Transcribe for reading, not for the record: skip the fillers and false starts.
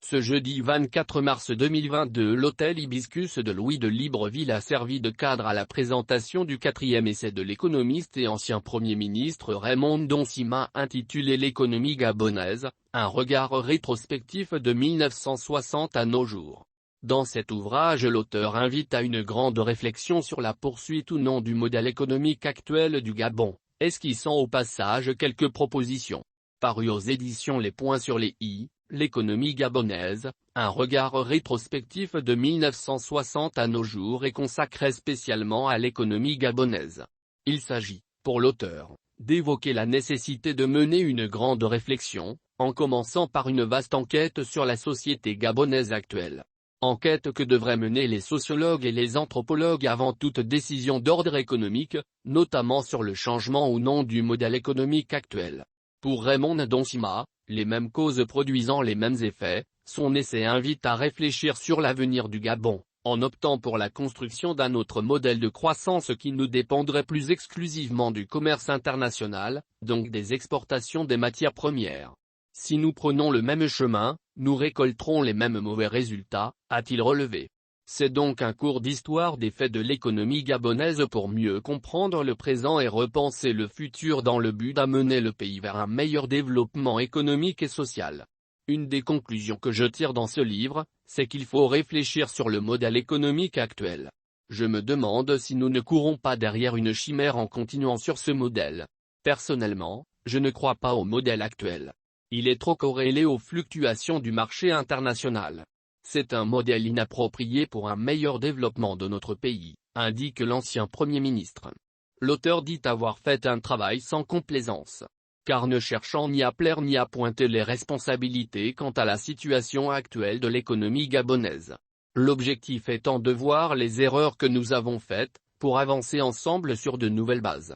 Ce jeudi 24 mars 2022, l'hôtel Hibiscus de Louis de Libreville a servi de cadre à la présentation du 4e essai de l'économiste et ancien Premier ministre Raymond Donsima intitulé L'économie gabonaise, un regard rétrospectif de 1960 à nos jours. Dans cet ouvrage, l'auteur invite à une grande réflexion sur la poursuite ou non du modèle économique actuel du Gabon, esquissant au passage quelques propositions. Paru aux éditions Les Points sur les i, L'économie gabonaise, un regard rétrospectif de 1960 à nos jours est consacré spécialement à l'économie gabonaise. Il s'agit, pour l'auteur, d'évoquer la nécessité de mener une grande réflexion, en commençant par une vaste enquête sur la société gabonaise actuelle. Enquête que devraient mener les sociologues et les anthropologues avant toute décision d'ordre économique, notamment sur le changement ou non du modèle économique actuel. Pour Raymond Donsima, les mêmes causes produisant les mêmes effets, son essai invite à réfléchir sur l'avenir du Gabon, en optant pour la construction d'un autre modèle de croissance qui ne dépendrait plus exclusivement du commerce international, donc des exportations des matières premières. Si nous prenons le même chemin, nous récolterons les mêmes mauvais résultats, a-t-il relevé. C'est donc un cours d'histoire des faits de l'économie gabonaise pour mieux comprendre le présent et repenser le futur dans le but d'amener le pays vers un meilleur développement économique et social. Une des conclusions que je tire dans ce livre, c'est qu'il faut réfléchir sur le modèle économique actuel. Je me demande si nous ne courons pas derrière une chimère en continuant sur ce modèle. Personnellement, je ne crois pas au modèle actuel. Il est trop corrélé aux fluctuations du marché international. C'est un modèle inapproprié pour un meilleur développement de notre pays, indique l'ancien Premier ministre. L'auteur dit avoir fait un travail sans complaisance, car ne cherchant ni à plaire ni à pointer les responsabilités quant à la situation actuelle de l'économie gabonaise. L'objectif étant de voir les erreurs que nous avons faites, pour avancer ensemble sur de nouvelles bases.